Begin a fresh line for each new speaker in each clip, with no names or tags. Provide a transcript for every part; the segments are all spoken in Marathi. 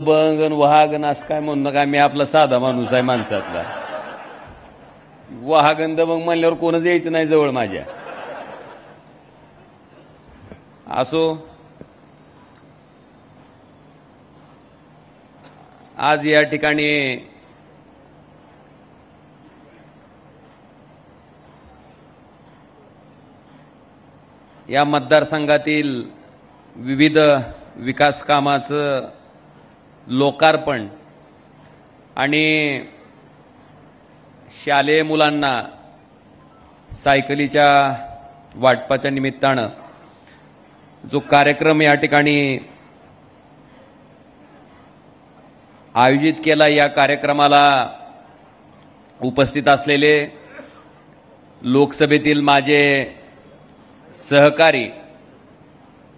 बंगन वहागन असं काय म्हणू नका. मी आपला साधा माणूस आहे माणसातला. वहागन दबंग म्हणल्यावर कोणच यायचं नाही जवळ माझ्या. असो, आज या ठिकाणी या मतदारसंघातील विविध विकास कामाचं लोकार्पण आणि शालेय मुलांना सायकलीच्या वाटपाच्या निमित्तानं जो कार्यक्रम या ठिकाणी आयोजित केला, या कार्यक्रमाला उपस्थित असलेले लोकसभेतील माझे सहकारी,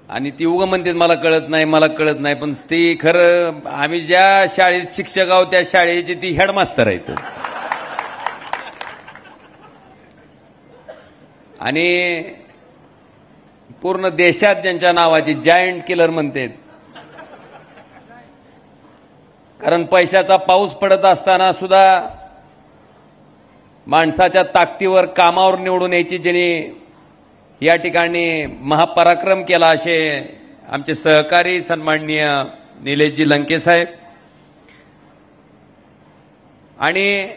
आणि ती उगा म्हणतात मला कळत नाही, पण ती खरं आम्ही ज्या शाळेत शिक्षक आहोत त्या शाळेची ती हेडमास्तर आहेत. आणि पूर्ण देशात त्यांच्या नावाची जायंट किलर म्हणतात. कारण पैशाचा पाऊस पडत असताना सुद्धा माणसाच्या ताकदीवर कामावर निवडून यायची ज्यांनी या ठिकाणी महापराक्रम केला असे आमचे सहकारी सन्माननीय निलेशजी लंके साहेब. आणि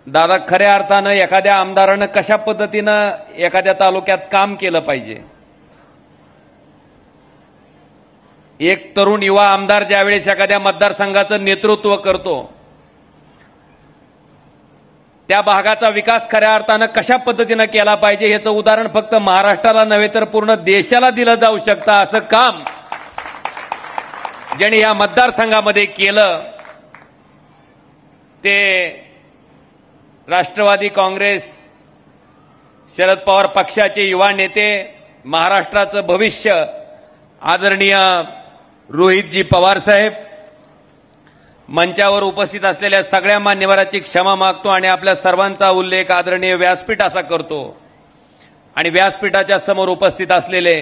दादा, खऱ्या अर्थानं एखाद्या आमदारानं कशा पद्धतीनं एखाद्या तालुक्यात काम केलं पाहिजे. एक तरुण युवा आमदार ज्यावेळेस एखाद्या मतदारसंघाचं नेतृत्व करतो, त्या भागाचा विकास खऱ्या अर्थानं कशा पद्धतीनं केला पाहिजे याचं उदाहरण फक्त महाराष्ट्राला नव्हे तर पूर्ण देशाला दिलं जाऊ शकतं. असं काम ज्यांनी या मतदारसंघामध्ये केलं ते राष्ट्रवादी काँग्रेस शरद पवार पक्षाचे युवा नेते, महाराष्ट्राचं भविष्य आदरणीय रोहितजी पवार साहेब. मंचावर उपस्थित असलेल्या सगळ्या मान्यवरांची क्षमा मागतो आणि आपल्या सर्वांचा उल्लेख आदरणीय व्यासपीठ असा करतो. आणि व्यासपीठाच्या समोर उपस्थित असलेले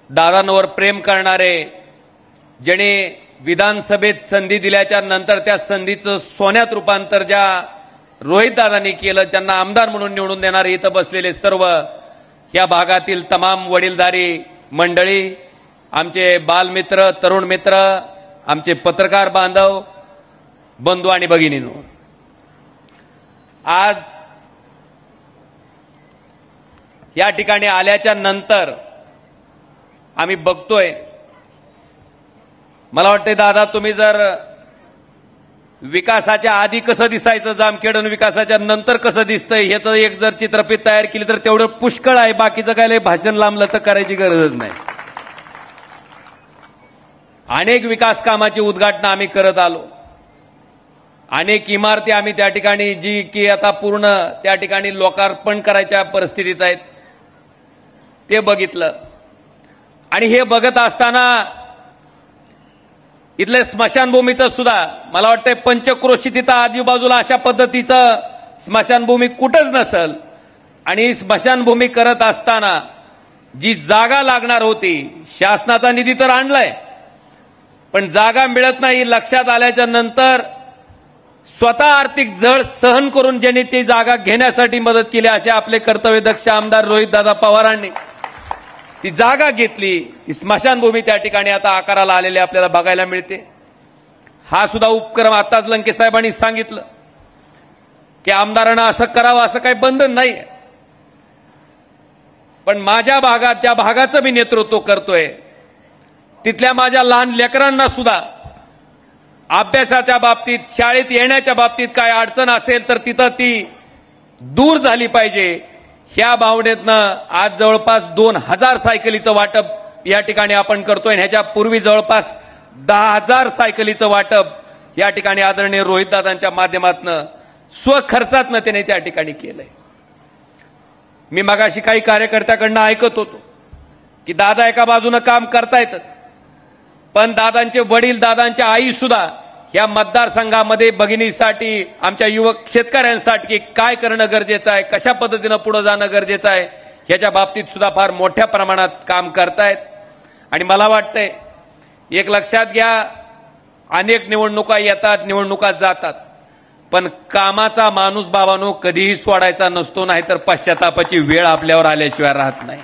दादांवर प्रेम करणारे, ज्याने विधानसभेत संधी दिल्याच्या नंतर त्या संधीचं सोन्यात रूपांतर ज्या रोहित दादांनी केलं, त्यांना आमदार म्हणून निवडून देणारे इथं बसलेले सर्व या भागातील तमाम वडीलधारी मंडळी, आमचे बालमित्र, तरुण मित्र, आमचे पत्रकार बांधव, बंधू आणि भगिनींनो, आज या ठिकाणी आल्याच्या नंतर आम्ही बघतोय, मला वाटतंय दादा, तुम्ही जर विकासाच्या आधी कसं दिसायचं जामखेड आणि विकासाच्या नंतर कसं दिसतंय ह्याचं एक जर चित्रफित तयार केली तर तेवढं पुष्कळ आहे. बाकीचं काय लय भाषण लांबलंच करायची गरजच नाही. अनेक विकास कामाची उद्घाटनं आम्ही करत आलो. अनेक इमारती आम्ही त्या ठिकाणी जी की आता पूर्ण त्या ठिकाणी लोकार्पण करायच्या परिस्थितीत आहेत ते बघितलं. आणि हे बघत असताना इथले स्मशानभूमीचं सुद्धा मला वाटतंय पंचक्रोशीत तिथं आजूबाजूला अशा पद्धतीचं स्मशानभूमी कुठंच नसल. आणि स्मशानभूमी करत असताना जी जागा लागणार होती, शासनाचा निधी तर आणलाय पण जागा मिळत नाही, लक्षात आल्याच्या नंतर स्वतः आर्थिक झळ सहन करून ज्यांनी ती जागा घेण्यासाठी मदत केली असे आपले कर्तव्यदक्ष आमदार रोहितदादा पवारांनी ती जागा घेतली. ती स्मशानभूमी त्या ठिकाणी आता आकाराला आलेली आपल्याला बघायला मिळते. हा सुद्धा उपक्रम आताच लंके साहेबांनी सांगितलं की आमदारांना असं करावं असं काही बंधन नाही. पण माझ्या भागात ज्या भागाचं मी नेतृत्व करतोय तिथल्या माझ्या लहान लेकरांना सुद्धा अभ्यासाच्या बाबतीत, शाळेत येण्याच्या बाबतीत काय अडचण असेल तर तिथं ती दूर झाली पाहिजे. ह्या भावनेतनं आज जवळपास 2000 सायकलीचं वाटप या ठिकाणी आपण करतोय. ह्याच्या पूर्वी जवळपास 10,000 सायकलीचं वाटप या ठिकाणी आदरणीय रोहितदादांच्या माध्यमातून स्वखर्चातनं त्याने त्या ठिकाणी केलंय. मी मगाशी काही कार्यकर्त्याकडनं ऐकत होतो की दादा एका बाजूनं काम करतायतच, पण दादांचे वडील, दादांच्या आई सुद्धा या मतदारसंघामध्ये भगिनीसाठी, आमच्या युवक शेतकऱ्यांसाठी काय करणं गरजेचं आहे, कशा पद्धतीनं पुढे जाणं गरजेचं आहे ह्याच्या बाबतीत सुद्धा फार मोठ्या प्रमाणात काम करतायत. आणि मला वाटतंय एक लक्षात घ्या, अनेक निवडणुका येतात, निवडणुका जातात, पण कामाचा माणूस बाबांनो कधीही सोडायचा नसतो, नाहीतर पश्चातापाची वेळ आपल्यावर आल्याशिवाय राहत नाही.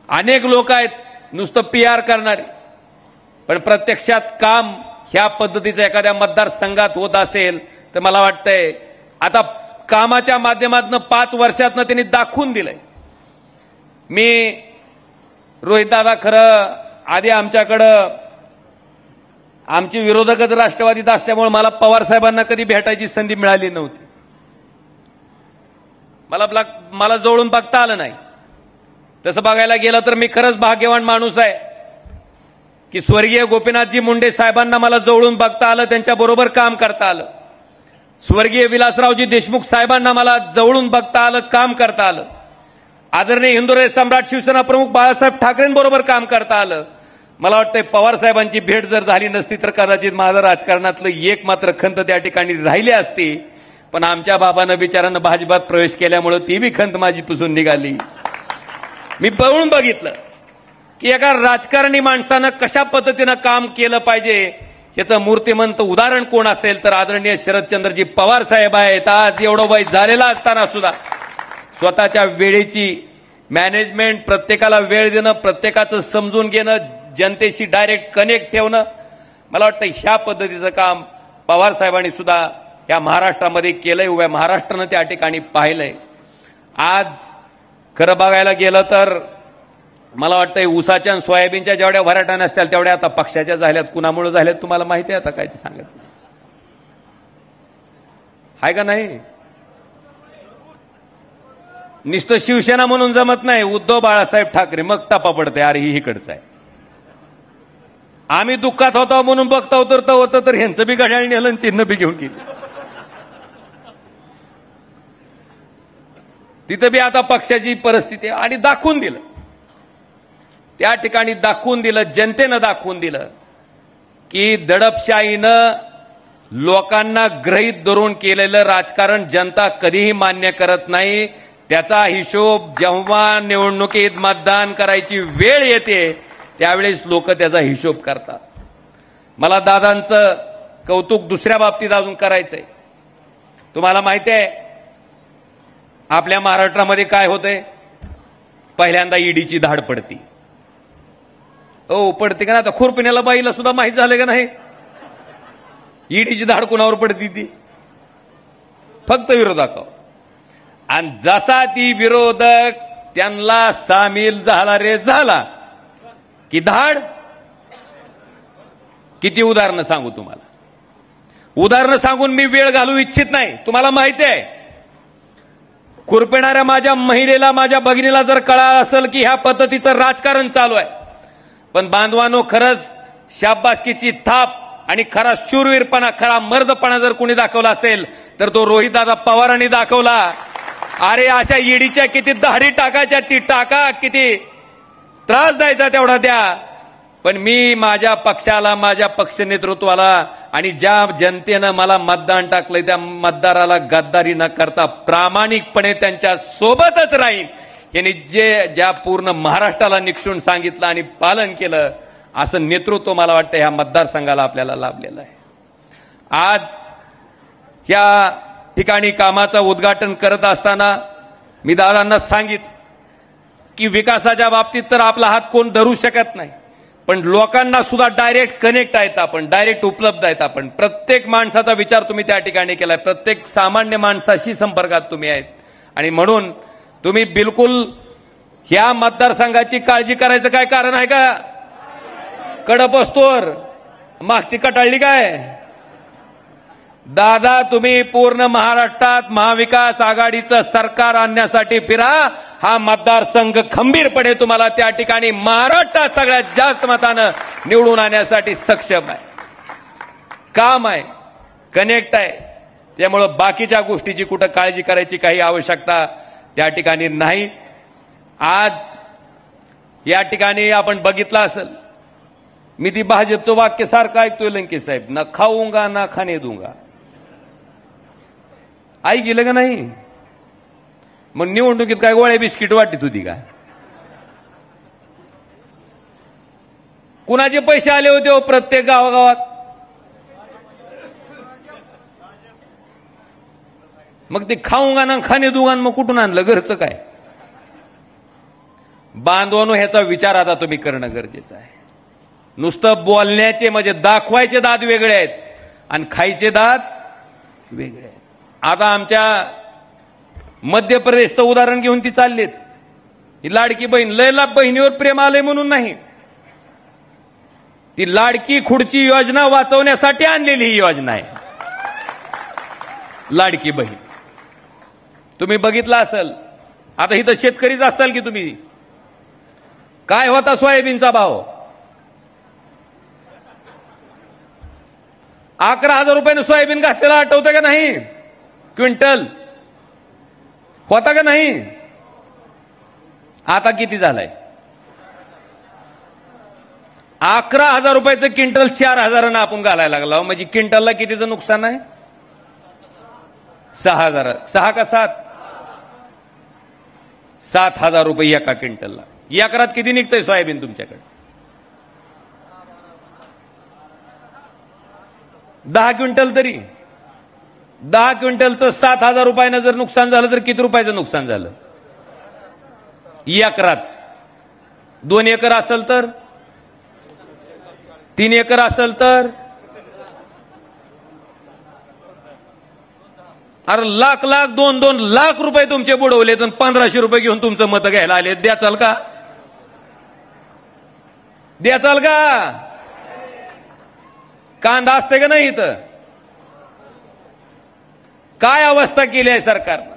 अनेक लोक आहेत नुसतं PR करणारे, पण प्रत्यक्षात काम ह्या पद्धतीचं एखाद्या मतदारसंघात होत असेल तर मला वाटतंय आता कामाच्या माध्यमातून 5 वर्षातनं त्यांनी दाखवून दिलंय. मी रोहितदादा खरं आधी आमच्याकडं आमची विरोधकच राष्ट्रवादीत असल्यामुळे मला पवार साहेबांना कधी भेटायची संधी मिळाली नव्हती. मला जवळून बघता आलं नाही. तसं बघायला गेलं तर मी खरंच भाग्यवान माणूस आहे की स्वर्गीय गोपीनाथजी मुंडे साहेबांना मला जवळून बघता आलं, त्यांच्याबरोबर काम करता आलं. स्वर्गीय विलासरावजी देशमुख साहेबांना मला जवळून बघता आलं, काम करता आलं. आदरणीय हिंदुराय सम्राट शिवसेना प्रमुख बाळासाहेब ठाकरेंबरोबर काम करता आलं. मला वाटतंय पवार साहेबांची भेट जर झाली नसती तर कदाचित माझं राजकारणातलं एक मात्र खंत त्या ठिकाणी राहिली असती, पण आमच्या बाबांना बिचारानं भाजपात प्रवेश केल्यामुळे ती बी खंत माझी पुसून निघाली. मी बघून बघितलं की एका राजकारणी माणसानं कशा पद्धतीनं काम केलं पाहिजे याचं मूर्तिमंत उदाहरण कोण असेल तर आदरणीय शरदचंद्रजी पवार साहेब आहेत. आज एवढं वय झालेलं असताना सुद्धा स्वतःच्या वेळेची मॅनेजमेंट, प्रत्येकाला वेळ देणं, प्रत्येकाचं समजून घेणं, जनतेशी डायरेक्ट कनेक्ट ठेवणं, मला वाटतं ह्या पद्धतीचं काम पवार साहेबांनी सुद्धा या महाराष्ट्रामध्ये केलंय, उभ्या महाराष्ट्रानं त्या ठिकाणी पाहिलंय. आज खरं बघायला गेलं तर मला वाटतंय ऊसाच्या आणि सोयाबीनच्या जेवढ्या भराटाने असतील तेवढ्या आता पक्षाच्या झाल्यात. कुणामुळे झाल्यात तुम्हाला माहिती आहे आता काय ते सांगत आहे का नाही. नुसतं शिवसेना म्हणून जमत नाही, उद्धव बाळासाहेब ठाकरे मग टपा पडते, अरे ही इकडचं आहे. आम्ही दुःखात होतो म्हणून बघता होतं तर ह्यांचं बी घड्याळ नेलं, चिन्ह बी घेऊन गेली. तिथं बी आता पक्षाची परिस्थिती आणि दाखवून दिलं, त्या ठिकाणी दाखवून दिलं, जनतेनं दाखवून दिलं की दडपशाहीनं लोकांना गृहीत धरून केलेलं राजकारण जनता कधीही मान्य करत नाही. त्याचा हिशोब जेव्हा निवडणुकीत मतदान करायची वेळ येते त्यावेळेस लोक त्याचा हिशोब करतात. मला दादांचं कौतुक दुसऱ्या बाबतीत अजून करायचंय. तुम्हाला माहिती आहे आपल्या महाराष्ट्रामध्ये काय होतंय, पहिल्यांदा ईडीची धाड पडती. पडते का ना, आता खुरपिण्याला बाईला सुद्धा माहीत झालं का नाही ईडीची धाड कुणावर पडती, ती फक्त विरोधकावर. आणि जसा ती विरोधक त्यांना सामील झाला की धाड. किती उदाहरणं सांगू तुम्हाला, उदाहरणं सांगून मी वेळ घालू इच्छित नाही. तुम्हाला माहिती आहे खुरपिणाऱ्या माझ्या महिलेला, माझ्या भगिनीला जर कळालं असेल की ह्या पद्धतीचं राजकारण चालू आहे, पण बांधवानो खरंच शाबासकीची थाप आणि खरा शूरवीरपणा, खरा मर्दपणा जर कोणी दाखवला असेल तर तो रोहितदादा पवारांनी दाखवला. अरे अशा ईडीच्या किती धाडी टाकायच्या ती टाका, किती त्रास द्यायचा तेवढा द्या, पण मी माझ्या पक्षाला, माझ्या पक्ष नेतृत्वाला आणि ज्या जनतेनं मला मतदान टाकलंय त्या मतदाराला गद्दारी न करता प्रामाणिकपणे त्यांच्या सोबतच राहीन. यांनी ज्या पूर्ण महाराष्ट्राला निक्षून सांगितलं आणि पालन केलं असं नेतृत्व मला वाटतं ह्या मतदारसंघाला आपल्याला लाभलेलं आहे. आज या ठिकाणी कामाचं उद्घाटन करत असताना मी दादांना सांगितलं की विकासाच्या बाबतीत तर आपला हात कोण धरू शकत नाही, पण लोकांना सुद्धा डायरेक्ट कनेक्ट आहेत आपण, डायरेक्ट उपलब्ध आहेत आपण. प्रत्येक माणसाचा विचार तुम्ही त्या ठिकाणी केलाय, प्रत्येक सामान्य माणसाशी संपर्कात तुम्ही आहेत आणि म्हणून तुम्ही बिलकुल ह्या मतदारसंघाची काळजी करायचं काय कारण आहे का. कडप असतोर मागची कटाळली काय. दादा तुम्ही पूर्ण महाराष्ट्रात महाविकास आघाडीचं सरकार आणण्यासाठी फिरा. हा मतदारसंघ खंबीरपणे तुम्हाला त्या ठिकाणी महाराष्ट्रात सगळ्यात जास्त मतानं निवडून आणण्यासाठी सक्षम आहे. काम आहे, कनेक्ट आहे, त्यामुळं बाकीच्या गोष्टीची कुठं काळजी करायची काही आवश्यकता त्या ठिकाणी नाही. आज या ठिकाणी आपण बघितलं असेल, मी ती भाजपचं वाक्य सारखं ऐकतोय लंके साहेब, ना खाऊंगा ना खाणे दूंगा. आई गेलं का नाही. मग निवडणुकीत काय गोळ्या बिस्किट वाटत होती का. कुणाचे पैसे आले होते हो प्रत्येक गावागावात? मग ते खाऊंगा ना खाणे दुगा, मग कुठून आणलं? घरचं काय? बांधवानो, ह्याचा विचार आता तुम्ही करणं गरजेचं आहे. नुसतं बोलण्याचे म्हणजे दाखवायचे दात वेगळे आहेत आणि खायचे दात वेगळे आहेत. आता आमच्या मध्य प्रदेशचं उदाहरण घेऊन ती चाललीत. ही लाडकी बहीण, लयला बहिणीवर प्रेम आलंय म्हणून नाही, ती लाडकी खुर्ची योजना वाचवण्यासाठी आणलेली ही योजना आहे लाडकी बहीण. तुम्ही बघितलं असेल. आता इथं शेतकरीच असाल की तुम्ही. काय होता सोयाबीनचा भाव? 11,000 रुपयाने सोयाबीन घातलेला आठवतं का नाही? क्विंटल होता का नाही? आता किती झालाय? 11,000 रुपयाचं क्विंटल 4,000 आपण घालायला लागला. म्हणजे क्विंटलला कितीचं नुकसान आहे? 6,000. 6 का 7? 7,000 रुपये एका क्विंटलला. एकरात किती निघतंय सोयाबीन तुमच्याकडे? 10 क्विंटल तरी. 10 क्विंटलचं 7,000 रुपयानं जर नुकसान झालं तर किती रुपयाचं नुकसान झालं एकरात? 2 एकर असेल तर, 3 एकर असेल तर, अरे लाख लाख 2-2 लाख रुपये तुमचे बुडवले तर 1,500 रुपये घेऊन तुमचं मत घ्यायला आले. द्याचाल का? द्याचाल का? कांदा असते का नाही इथं? काय अवस्था केली आहे सरकारनं?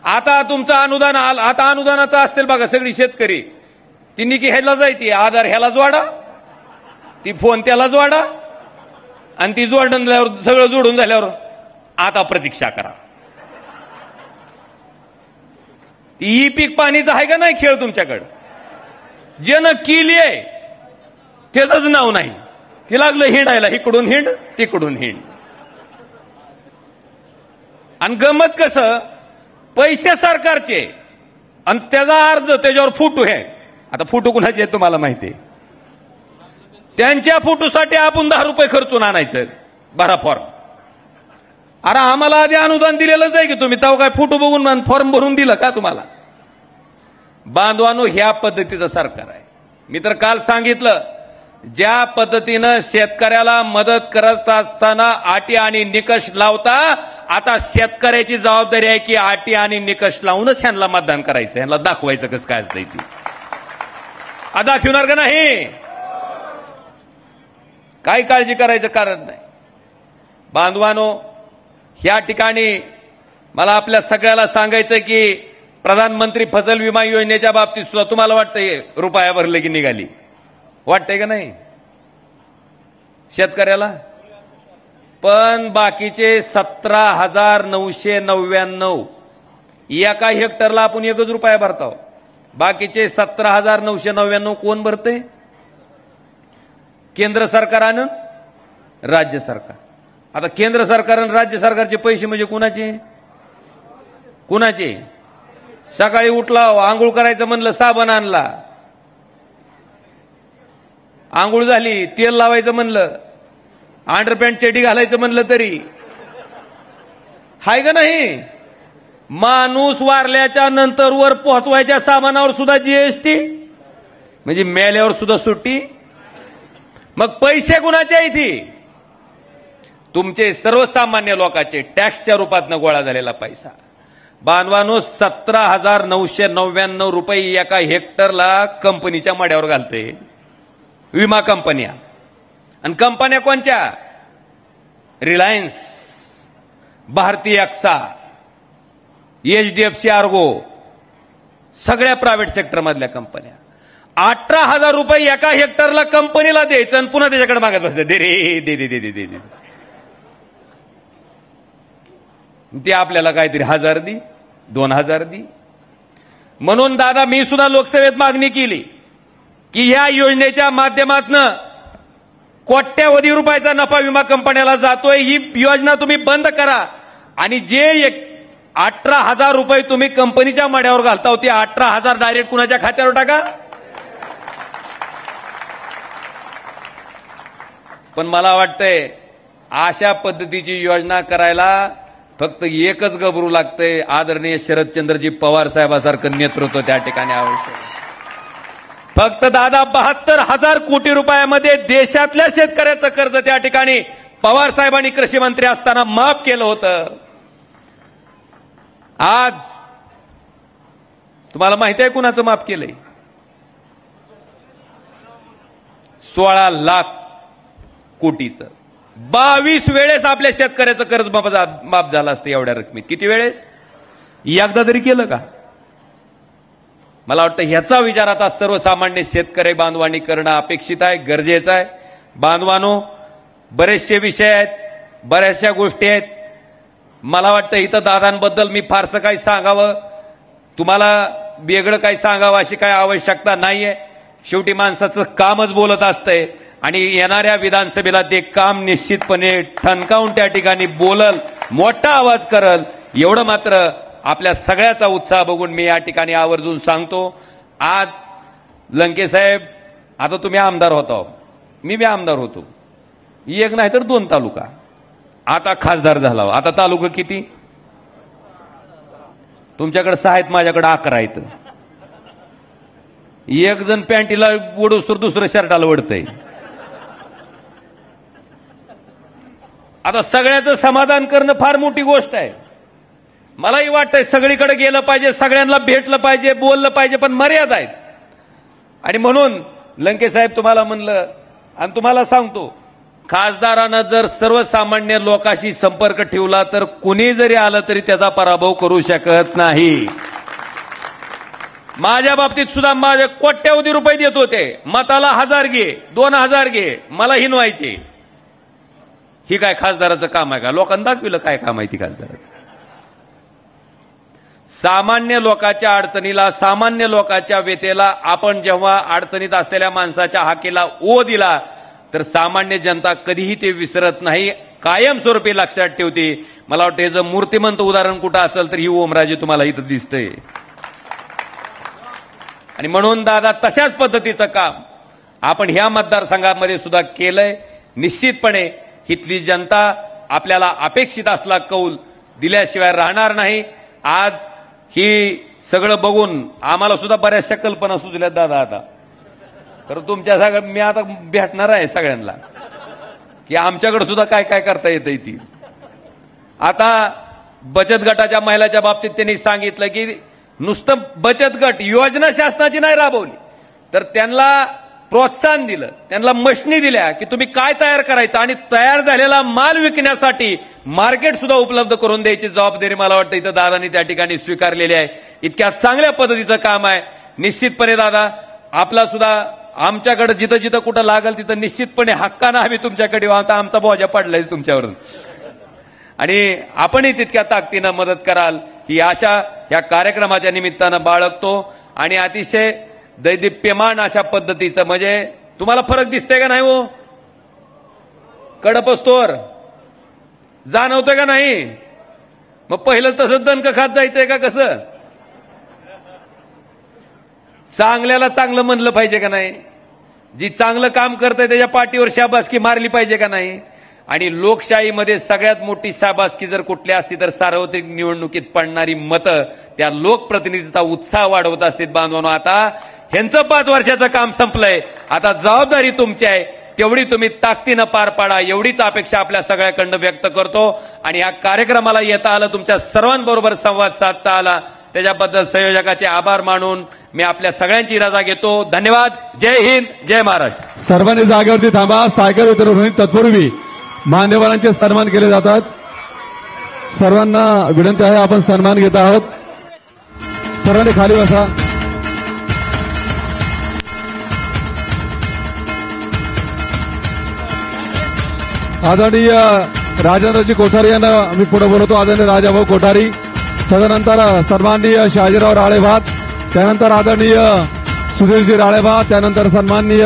आता तुमचं अनुदान आता अनुदानाचं असतील बघा. सगळी शेतकरी ती निकी ह्याला जायती, आधार ह्याला जोडा, ती फोन त्याला जोडा, आणि ती जोडून झाल्यावर सगळं जोडून झाल्यावर आता प्रतीक्षा करा. ई पीक पाणीचं आहे का नाही खेळ तुमच्याकडे? ज्यानं केली आहे त्याचंच नाव नाही. ते लागलं हिंडायला, इकडून हिंड तिकडून हिंड. आणि गमत कसं, पैसे सरकारचे आणि त्याचा अर्ज त्याच्यावर फोटो आहे. आता फोटो कुणाचे आहे तुम्हाला माहिती आहे? त्यांच्या फोटोसाठी आपण 10 रुपये खर्चून आणायचं भरा फॉर्म. अरे आम्हाला आधी अनुदान दिलेलंच आहे की तुम्ही तेव्हा काय फोटो बघून फॉर्म भरून दिलं का तुम्हाला? बांधवानो, ह्या पद्धतीचं सरकार आहे. मी तर काल सांगितलं, ज्या पद्धतीनं शेतकऱ्याला मदत करत असताना अटी आणि निकष लावता, आता शेतकऱ्याची जबाबदारी आहे की अटी आणि निकष लावूनच ह्यांना मतदान करायचं, ह्यांना दाखवायचं कसं काय असतंय ती. दाखवणार का नाही? काही काळजी करायचं कारण नाही. बांधवानो, ह्या ठिकाणी मला आपल्या सगळ्याला सांगायचं की प्रधानमंत्री फसल विमा योजनेच्या बाबतीत सुद्धा तुम्हाला वाटतंय रुपया भरले की निघाली? वाटतंय का नाही शेतकऱ्याला? पण बाकीचे 17,999 एका हेक्टरला आपण 1 रुपया भरतो. बाकीचे 17,999 कोण भरते? केंद्र सरकार आणि राज्य सरकार. आता केंद्र सरकार आणि राज्य सरकारचे पैसे म्हणजे कुणाचे? कुणाचे? सकाळी उठला, आंघोळ करायचं म्हणलं, साबण आणला, आंघोळ झाली, तेल लावायचं म्हणलं, अंडरपॅन्ट चेटी घालायचं म्हणलं तरी हाय का नाही? माणूस वारल्याच्या नंतर वर पोहोचवायच्या सामानावर सुद्धा जीएसटी, म्हणजे मेल्यावर सुद्धा सुट्टी. मग पैसे कुणाचे आहेत? तुमचे सर्वसामान्य लोकांचे टॅक्सच्या रूपातनं गोळा झालेला पैसा. बांधवानो, 17,999 रुपये एका हेक्टरला कंपनीच्या मड्यावर घालते विमा कंपन्या. आणि कंपन्या कोणत्या? रिलायन्स, भारतीय एक्सा, एचडीएफसी, आर्गो, सगळ्या प्रायव्हेट सेक्टर मधल्या कंपन्या. 18,000 रुपये एका हेक्टरला कंपनीला द्यायचं आणि पुन्हा त्याच्याकडे मागत बसते, दे रे दे दे दे दे दे. ते आपल्याला काहीतरी 1,000 दी, 2,000 दी. म्हणून दादा, मी सुद्धा लोकसभेत मागणी केली की ह्या योजनेच्या माध्यमातून कोट्यावधी रुपयाचा नफा विमा कंपन्याला जातोय, ही योजना तुम्ही बंद करा. आणि जे 18,000 रुपये तुम्ही कंपनीच्या मड्यावर घालता, ते 18,000 डायरेक्ट कुणाच्या खात्यावर टाका? पण मला वाटतंय अशा पद्धतीची योजना करायला फक्त एकच गबरू लागतंय, आदरणीय शरदचंद्रजी पवार साहेबांसारखं नेतृत्व त्या ठिकाणी आवश्यक. फक्त दादा 72,000 कोटी रुपयामध्ये देशातल्या शेतकऱ्याचं कर्ज त्या ठिकाणी पवार साहेबांनी कृषी मंत्री असताना माफ केलं होतं. आज तुम्हाला माहिती आहे कुणाचं माफ केलंय? 16 लाख कोटीचं. 22 वेळेस आपल्या शेतकऱ्याचं कर्ज माफ झालं असतं एवढ्या रकमेत. किती वेळेस? एकदा तरी केलं का? मला वाटतं ह्याचा विचार आता सर्वसामान्य शेतकरी बांधवांनी करणं अपेक्षित आहे, गरजेचं आहे. बांधवांनो, बरेचसे विषय आहेत, बऱ्याचशा गोष्टी आहेत. मला वाटतं इथं दादांबद्दल मी फारसं काही सांगावं, तुम्हाला वेगळं काही सांगावं अशी काही आवश्यकता नाहीये. शेवटी माणसाचं कामच बोलत असतंय आणि येणाऱ्या विधानसभेला ते काम निश्चितपणे ठणकावून त्या ठिकाणी बोलल, मोठा आवाज करल, एवढं मात्र आपल्या सगळ्याचा उत्साह बघून मी या ठिकाणी आवर्जून सांगतो. आज लंके साहेब, आता तुम्ही आमदार होता, मी बी आमदार होतो, एक नाही तर 2 तालुका, आता खासदार झाला. आता तालुका किती? तुमच्याकडे 6 आहेत, माझ्याकडे 11 आहेत. एक जण पॅन्टीला ओढूस तर दुसरं शर्टाला ओढतंय. आता सगळ्याचं समाधान करणं फार मोठी गोष्ट आहे. मलाही वाटतंय सगळीकडे गेलं पाहिजे, सगळ्यांना भेटलं पाहिजे, बोललं पाहिजे, पण मर्यादा आहेत. आणि म्हणून लंके साहेब तुम्हाला म्हणलं आणि तुम्हाला सांगतो, खासदारानं जर सर्वसामान्य लोकांशी संपर्क ठेवला तर कुणी जरी आलं तरी त्याचा पराभव करू शकत नाही. माझ्या बाबतीत सुद्धा माझे कोट्यवधी रुपये देत होते, मताला 1000 घे, 2000 घे, मला हिनवायचे. ही काय खासदाराचं काम आहे का? लोकांना दाखविलं काय काम आहे ती खासदाराचं. सामान्य लोकांच्या अडचणीला, सामान्य लोकांच्या व्यथेला आपण जेव्हा अडचणीत असलेल्या माणसाच्या हाकेला ओ दिला तर सामान्य जनता कधीही ते विसरत नाही, कायमस्वरूपी लक्षात ठेवते. मला वाटतं हे जर मूर्तिमंत उदाहरण कुठं असेल तर ही ओमराजे तुम्हाला इथं दिसतंय. आणि म्हणून दादा तशाच पद्धतीचं काम आपण ह्या मतदारसंघामध्ये सुद्धा केलंय. निश्चितपणे इथली जनता आपल्याला अपेक्षित असला कौल दिल्याशिवाय राहणार नाही. आज ही सगळं बघून आम्हाला सुद्धा बऱ्याचशा कल्पना सुचल्यात दादा. आता तर तुमच्या सगळं मी आता भेटणार आहे सगळ्यांना की आमच्याकडे सुद्धा काय काय करता येतंय ती. आता बचत गटाच्या महिलाच्या बाबतीत त्यांनी सांगितलं की नुसतं बचत गट योजना शासनाची नाही राबवली तर त्यांना प्रोत्साहन दिलं, त्यांना मशनी दिल्या की तुम्ही काय तयार करायचं आणि तयार झालेला माल विकण्यासाठी मार्केट सुद्धा उपलब्ध करून द्यायची जबाबदारी मला वाटतं इथं दादांनी त्या ठिकाणी स्वीकारलेली आहे. इतक्या चांगल्या पद्धतीचं काम आहे. निश्चितपणे दादा आपला सुद्धा आमच्याकडे जिथं जिथं कुठं लागल तिथं निश्चितपणे हक्कानं आम्ही तुमच्याकडे आता आमचा बोजा पडलाय तुमच्यावर आणि आपणही तितक्या ताकदीनं मदत कराल ही आशा या कार्यक्रमाच्या निमित्तानं बाळगतो. आणि अतिशय दैदिप्यमान अशा पद्धतीचं म्हणजे तुम्हाला फरक दिसतंय का नाही? हो कडपस्तोर जाणवतंय का नाही? मग पहिलं तसंच दणकं खात जायचंय का कसं? चांगल्याला चांगलं म्हणलं पाहिजे का नाही? जी चांगलं काम करतंय त्याच्या पाठीवर शाबासकी मारली पाहिजे का नाही? आणि लोकशाहीमध्ये सगळ्यात मोठी शाबासकी जर कुठली असती तर सार्वत्रिक निवडणुकीत पडणारी मतं त्या लोकप्रतिनिधीचा उत्साह वाढवत असतील. बांधवांनो, आता ह्यांचं 5 वर्षाचं काम संपलंय. आता जबाबदारी तुमची आहे, तेवढी तुम्ही ताकदीनं पार पाडा एवढीच अपेक्षा आपल्या सगळ्याकडनं व्यक्त करतो. आणि या कार्यक्रमाला येता आलं, तुमच्या सर्वांबरोबर संवाद साधता आला, त्याच्याबद्दल संयोजकाचे आभार मानून मी आपल्या सगळ्यांची रजा घेतो. धन्यवाद. जय हिंद, जय महाराष्ट्र.
सर्वांनी जागेवरती थांबा. सायकल वितरण तत्पूर्वी मान्यवरांचे सन्मान केले जातात. सर्वांना विनंती आहे, आपण सन्मान घेत आहोत. सर्वांनी खाली बसा. आदरणीय राजेंद्रजी कोठारी यांना मी पुढे बोलवतो. आदरणीय राजाभाऊ कोठारी, तदनंतर सन्माननीय शहाजीराव राळेभात, त्यानंतर आदरणीय सुधीरजी राळेभात, त्यानंतर सन्माननीय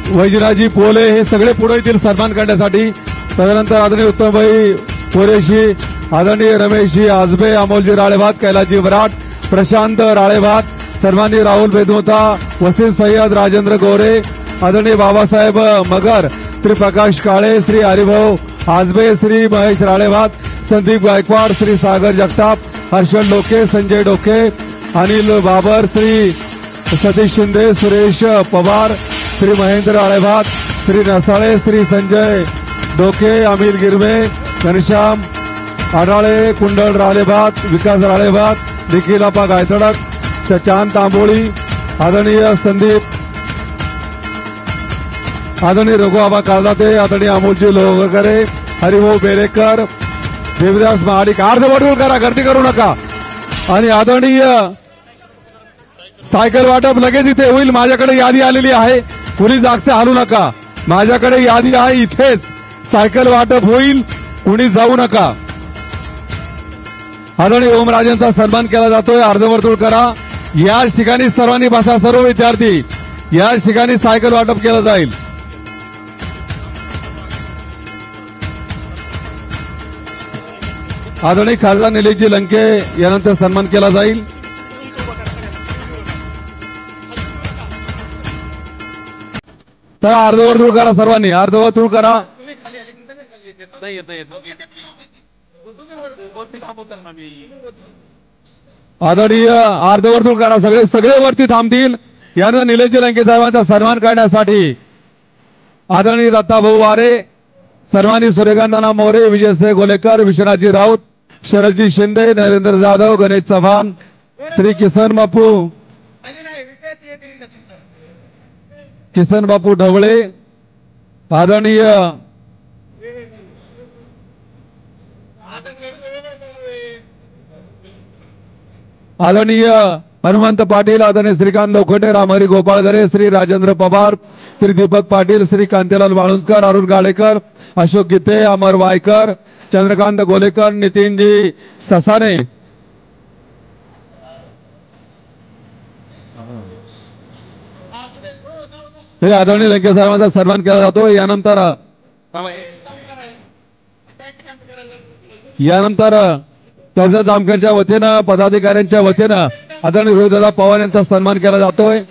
वैजनाथजी पोले, हे सगळे पुढे येतील सन्मान करण्यासाठी. तदनंतर आदरणीय उत्तमभाई पोरेशी, आदरणीय रमेशजी आजबे, अमोलजी राळेभात, कैलासजी वराट, प्रशांत राळेभात, सन्माननीय राहुल बेदमोता, वसीम सय्यद, राजेंद्र गोरे, आदरणीय बाबासाहेब मगर, श्री प्रकाश काळे, श्री हरिभाऊ आजबे, श्री महेश राळेभात, संदीप गायकवाड, श्री सागर जगताप, हर्षल डोके, संजय डोके, अनिल बाबर, श्री सतीश शिंदे, सुरेश पवार, श्री महेंद्र राळेभात, श्री नसाळे, श्री संजय डोके, अमिल गिरमे, घनश्याम आढाळे, कुंडल राळेभात, विकास राळेभात, निखिल आपा गायतडक, चांद तांबोळी, आदरणीय संदीप, आदरणीय रघुआबा काळदाते, आदरणीय अमोलजी लोहकरे, हरिभाऊ बेलेकर, देवदास महाडिक, अर्धवटून करा, गर्दी करू नका. आणि आदरणीय सायकल वाटप लगेच इथे होईल. माझ्याकडे यादी आलेली आहे, कुणी जागचं हलू नका. माझ्याकडे यादी आहे, इथेच सायकल वाटप होईल, कुणी जाऊ नका. आदरणीय ओमराजेंचा सन्मान केला जातोय, अर्धवर्तुळ करा. याच ठिकाणी सर्वांनी बसा, सर्व विद्यार्थी याच ठिकाणी सायकल वाटप केलं जाईल. आदरणीय खासदार निलेशजी लंके यानंतर सन्मान केला जाईल. तर अर्धवर्तुळ करा, सर्वांनी अर्धवर्तुळ करा. आदरणीय अर्धवर्तुळ करा, सगळे वरती थांबतील. यानंतर निलेशजी लंके साहेबांचा सन्मान करण्यासाठी आदरणीय दत्ताभाऊ वारे, सर्वांनी सूर्यकांतना मोरे, विजयसिंह गोलेकर, विश्वनाथजी राऊत, शरदजी शिंदे, नरेंद्र जाधव, गणेश चव्हाण, श्री किसन बापू ढवळे, आदरणीय हनुमंत पाटील, आदरणीय श्रीकांत लोखंडे, रामहरी गोपाळगरे, श्री राजेंद्र पवार, श्री दीपक पाटील, श्री कांतीलाल वाळुंजकर, अरुण गाळेकर, अशोक गीते, अमर वायकर, चंद्रकांत गोलेकर, नितीनजी ससाने, हे आदरणीय लंके साहेबांचा सन्मान केला जातो. यानंतर कर्जत जामखेडच्या वतीनं, पदाधिकाऱ्यांच्या वतीनं आदरणीय रोहितदादा पवार यांचा सन्मान केला जातोय.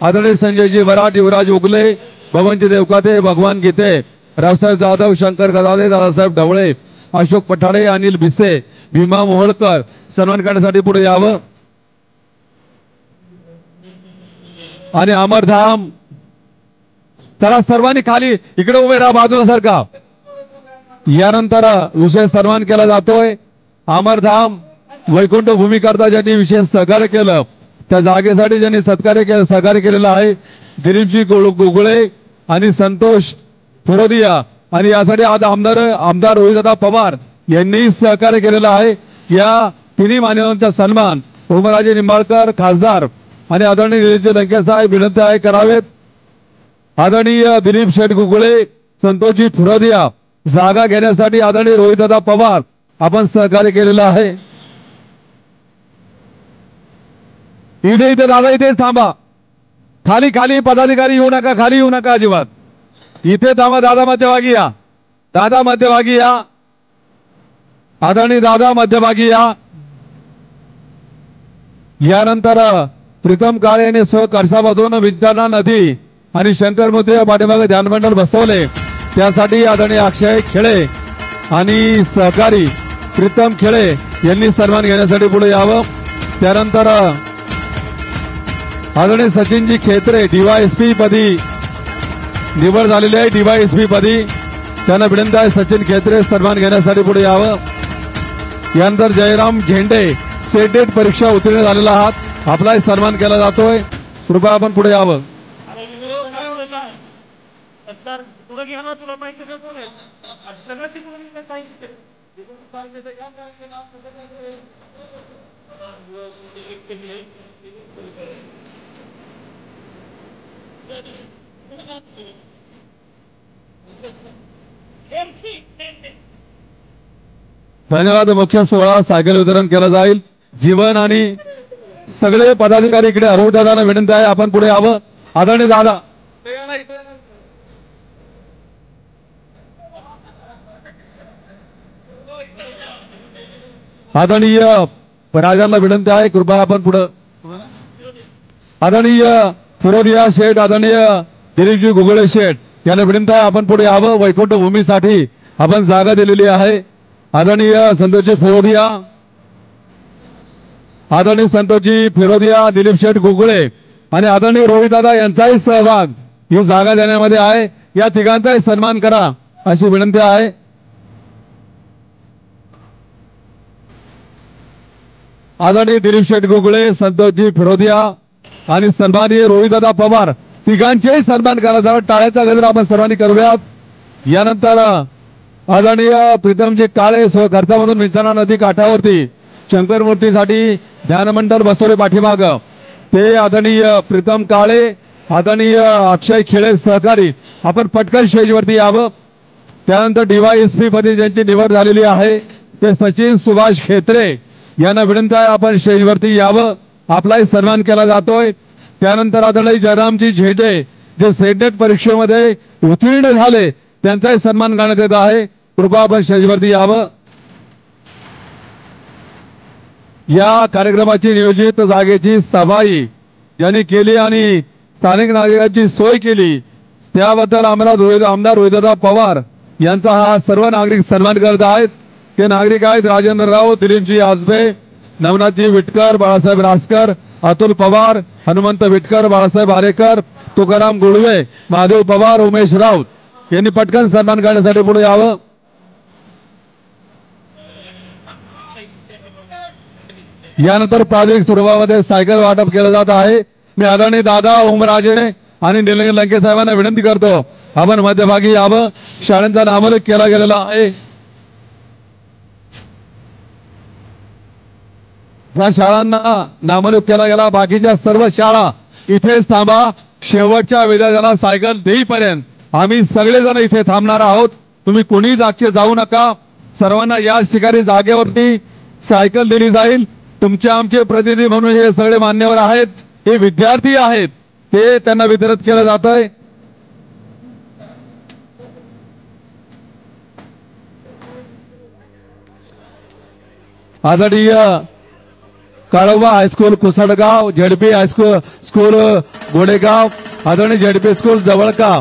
आदरणीय संजयजी वराट, युवराज उगले, बबनजी देवकाते, भगवान गीते, रावसाहेब जाधव, शंकर गदादे, दादासाहेब ढवळे, अशोक पठाळे, अनिल भिसे, भीमा मोहोळकर सन्मान करण्यासाठी पुढे यावं. आणि अमरधाम, चला सर्वांनी खाली इकडे उभे राहा, बाजूला सरका. यानंतर विशेष सन्मान केला जातोय. अमरधाम वैकुंठ भूमी करता ज्यांनी विशेष सहकार्य केलं, त्या जागेसाठी ज्यांनी सहकार्य केलेलं आहे, दिलीपजी गुगळे आणि संतोष फिरोदिया. आणि यासाठी आज आमदार रोहितदादा पवार यांनी सहकार्य केलेलं आहे. या तिन्ही मान्यवरांचा सन्मान ओमराजे निंबाळकर खासदार आणि आदरणीय निलेशजी लंके साहेब विनंती आहे करावेत. आदरणीय दिलीप शेठ गुगळे, संतोषजी फिरोदिया जागा घेण्यासाठी आदरणीय रोहितदादा पवार आपण सहकार्य केलेलं आहे. इथे दादा इथेच थांबा, खाली पदाधिकारी येऊ नका, खाली येऊ नका अजिबात. इथे थांबा, दादा मध्यभागी या, दादा मध्यभागी या, आदरणीय दादा मध्यभागी या. यानंतर प्रीतम काळे यांनी करसामधून विद्याना नदी आणि शंकर मोती पाठीमागे ध्यानमंडळ बसवले, त्यासाठी आदरणीय अक्षय खेळे आणि सहकारी प्रीतम खेळे यांनी सन्मान घेण्यासाठी पुढे यावं. त्यानंतर आदरणीय सचिनजी खेत्रे डीवायएसपी पदी निवड झालेली आहे, डीवायएसपी पदी त्यांना विनंती आहे सचिन खेत्रे सन्मान घेण्यासाठी पुढे यावं. यानंतर जयराम झेंडे सेटेट परीक्षा उत्तीर्ण झालेला आहात, आपला सन्मान केला जातोय, कृपया आपण पुढे यावं. धन्यवाद. मुख्य सोहळा सायकल वितरण केलं जाईल. जीवन आणि सगळे पदाधिकारी इकडे रोहितदादांना विनंती आहे आपण पुढे यावं. आदरणीय दादा आदरणीय राजांना विनंती आहे कृपया आपण पुढे. आदरणीय फिरोदिया शेठ, आदरणीय दिलीपजी गुगळे शेठ यांना विनंती आहे आपण पुढे यावं. वैकुंठ भूमीसाठी आपण जागा दिलेली आहे. आदरणीय संतोषजी फिरोदिया, आदरणीय संतोषजी फिरोदिया, दिलीप शेठ गुगळे आणि आदरणीय रोहितदादा यांचाही सहभाग ही जागा देण्यामध्ये आहे. या तिघांचाही सन्मान करा अशी विनंती आहे. आदरणीय दिलीप शेठ गुगळे, संतोषजी फिरोदिया आणि सन्माननीय रोहितदादा पवार तिघांचेही सन्मान करा. टाळ्याचा गजर आपण सर्वांनी करूयात. यानंतर आदरणीय प्रीतमजी काळे घरचामधून विंचना नदी काठावरती शंकर मूर्तीसाठी ध्यान मंडळ बसवले पाठीमाग ते आदरणीय प्रीतम काळे, आदरणीय अक्षय खेळे सहकारी आपण पटकन स्टेजवरती यावं. त्यानंतर DYSP मध्ये ज्यांची निवड झालेली आहे ते सचिन सुभाष खेत्रे यांना विनंती आहे आपण स्टेजवरती यावं. आपलाही सन्मान केला जातोय. त्यानंतर आदरणीय जयरामजी झेडे जे सेनेट परीक्षेमध्ये उत्तीर्ण झाले त्यांचाही सन्मान करण्यात येत आहे. कृपा आपण स्टेजवरती यावं. या कार्यक्रमाची नियोजित जागेची सफाई ज्यांनी केली आणि स्थानिक नागरिकांची सोय केली त्याबद्दल आमदार रोहितदादा पवार यांचा हा सर्व नागरिक सन्मान करत आहेत. ते नागरिक आहेत राजेंद्र राऊत, दिलीपजी आजबे, नवनाथजी विटकर, बाळासाहेब रासकर, अतुल पवार, हनुमंत विटकर, बाळासाहेब आरेकर, तुकाराम गुळवे, महादेव पवार, उमेश राऊत यांनी पटकन सन्मान करण्यासाठी पुढे यावं. यानंतर प्रादेशिक स्वरूपामध्ये सायकल वाटप केलं जात आहे. मी आदरणीय दादा ओमराजे आणि निलंगे लंके साहेबांना विनंती करतो आपण मध्यभागी यावं. शाळांचा नामोल्लेख केला गेलेला आहे. या शाळांना नामोल्लेख केला गेला. बाकीच्या सर्व शाळा इथेच थांबा. शेवटच्या विद्यार्थ्यांना सायकल देईपर्यंत आम्ही सगळेजण इथे थांबणार आहोत. तुम्ही कोणी जागचे जाऊ नका. सर्वांना या ठिकाणी जागेवरती सायकल दिली जाईल. तुमचे आमचे प्रतिनिधी म्हणून हे सगळे मान्यवर आहेत, हे विद्यार्थी आहेत, ते त्यांना वितरित केलं जात आहे. आदरणीय Kaloba high school Kusadgaon, ZP high school school Godegaon, आदरणीय झेडपी स्कूल जवळका,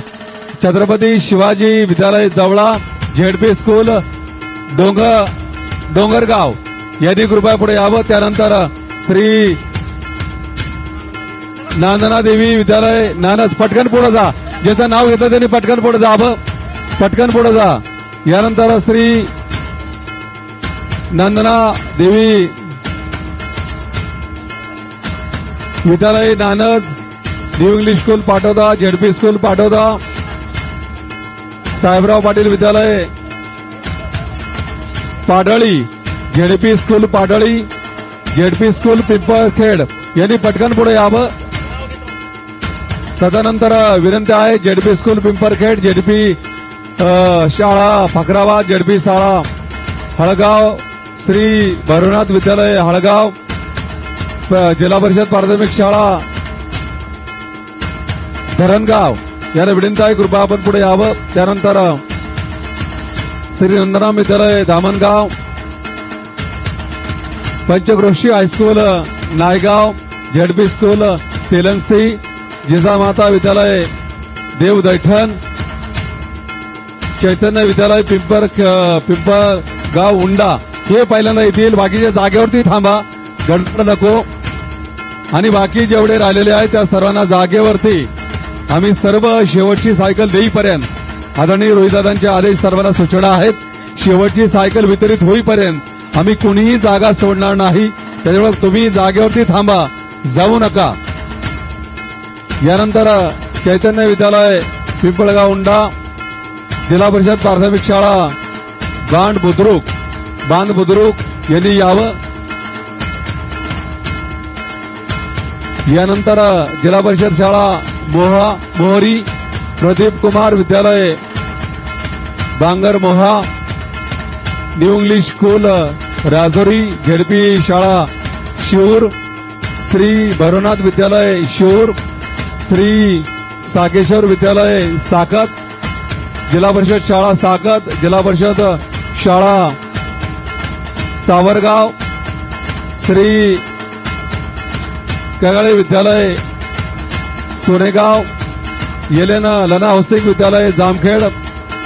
छत्रपती शिवाजी विद्यालय जवळा, झेडपी स्कूल डोंगरगाव यांनी कृपया पुढे यावं. त्यानंतर श्री नांदना देवी विद्यालय नानद पटकन पुढे जा. ज्याचं नाव घेतं त्यांनी पटकन पुढे जावं. पटकन पुढे जा. यानंतर श्री नंदना देवी विद्यालय Nanad, new English school Patoda, ZP school Patoda, Sahebrao Patil विद्यालय Padali, ZP school Padali, ZP school Pimpalkhed यांनी पटकन पुढे यावं. तदनंतर विनंती आहे झेडपी स्कूल पिंपळखेड, झेडपी शाळा फकराबाद, झेडपी शाळा हळगाव, श्री भैरवनाथ विद्यालय हळगाव, जिल्हा परिषद प्राथमिक शाळा धरणगाव यांना विनंती आहे कृपया आपण पुढे यावं. त्यानंतर श्री नंदराम विद्यालय Dhamangaon, Panchkroshi high school Naigaon, ZP school Telangsi, Jijamata विद्यालय देवदैठण, चैतन्य विद्यालय पिंपळगाव उंडा हे पहिल्यांदा येतील. बाकीच्या जागेवरती थांबा, गडबड नको. आणि बाकी जेवढे राहिलेले आहेत त्या सर्वांना जागेवरती आम्ही सर्व शेवटची सायकल देईपर्यंत आदरणीय रोहितदादांचे आदेश सर्वांना सूचना आहेत. शेवटची सायकल वितरित होईपर्यंत आम्ही कुणीही जागा सोडणार नाही. त्याच्यामुळे तुम्ही जागेवरती थांबा, जाऊ नका. यानंतर चैतन्य विद्यालय पिंपळगाव उंडा, जिल्हा परिषद प्राथमिक शाळा बांध बुद्रुक यांनी यावं. यानंतर जिल्हा परिषद शाळा मोहरी, प्रदीप कुमार विद्यालय बांगर मोहा, new English school Rajouri, ZP शाळा शिऊर, श्री भैरवनाथ विद्यालय शिऊर, श्री साकेश्वर विद्यालय साकत, जिल्हा परिषद शाळा साकत, जिल्हा परिषद शाळा सावरगाव, श्री कगाळे विद्यालय सोनेगाव, येलेना लना हाऊसिंग विद्यालय जामखेड,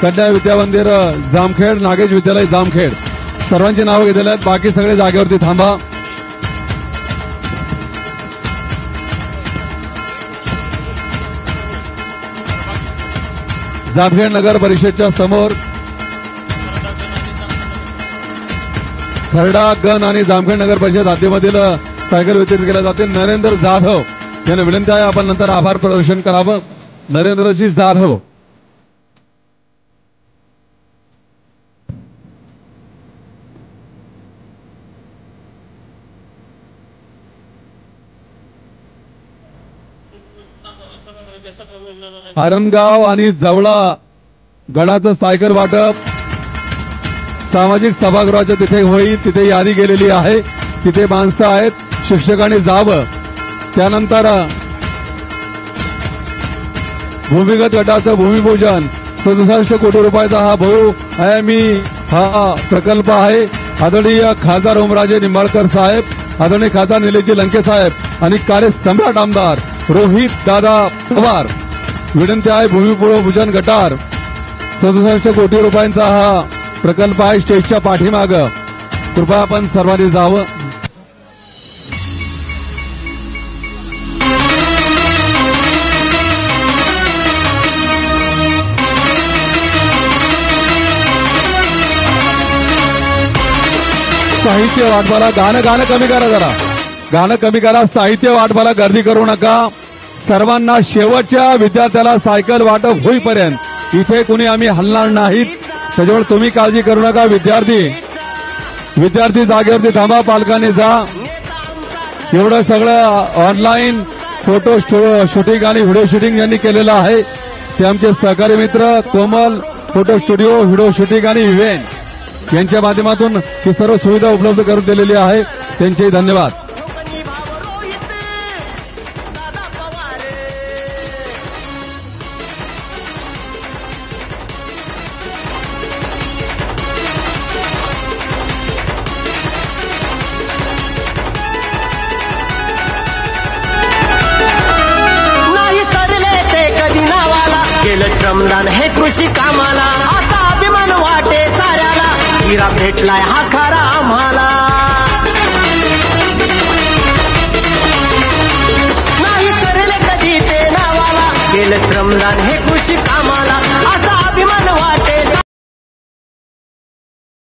कन्या विद्यामंदिर जामखेड, नागेश विद्यालय जामखेड सर्वांची नावं घेतलेली आहेत. बाकी सगळे जागेवरती थांबा. जामखेड नगर परिषदच्या समोर खरडा गण आणि जामखेड नगर परिषद हद्दीमधील सायकल वितरित केल्या जातील. नरेंद्र जाधव यांना विनंती आहे आपण नंतर आभार प्रदर्शन करावं. नरेंद्रजी जाधव. हरणगाव आणि जवळा गडाचं सायकल वाटप सामाजिक सभागृहाच्या तिथे होईल. तिथे यादी गेलेली आहे. तिथे माणसं आहेत. शिक्षकांनी जावं. त्यानंतर भूमिगत गटाचं भूमिपूजन 67 कोटी रुपयाचा हा बहुआयामी हा प्रकल्प आहे. आदरणीय खासदार ओमराजे निंबाळकर साहेब, आदरणीय खासदार निलेशजी लंके साहेब आणि कार्यसम्राट आमदार रोहित दादा पवार विनंती आहे. भूमिपूजन गटार 67 कोटी रुपयांचा हा प्रकल्प आहे. स्टेजच्या पाठीमागं कृपया आपण सर्वांनी जावं. साहित्य वाटपाला गाणं कमी करा. जरा गाणं कमी करा. साहित्य वाटपाला गर्दी करू नका. सर्वांना शेवटच्या विद्यार्थ्याला सायकल वाटप होईपर्यंत इथे कुणी आम्ही हलणार नाहीत. त्याच्यामुळे तुम्ही काळजी करू नका. विद्यार्थी जागेवरती थांबा. पालकांनी जा. एवढं सगळं ऑनलाईन फोटो शूटिंग आणि व्हिडिओ शूटिंग यांनी केलेलं आहे. ते आमचे सहकारी मित्र कोमल फोटो स्टुडिओ, व्हिडिओ शूटिंग आणि इव्हेंट यांच्या माध्यमातून ही सर्व सुविधा उपलब्ध करून दिलेली आहे. त्यांचे धन्यवाद.
श्रमदान हे कृषी कामाला असा अभिमान वाटे साऱ्याला. हिरा भेटलाय हा खरा आम्हाला. नाही करले कधी ते नावाला. केलं श्रमदान हे कृषी काम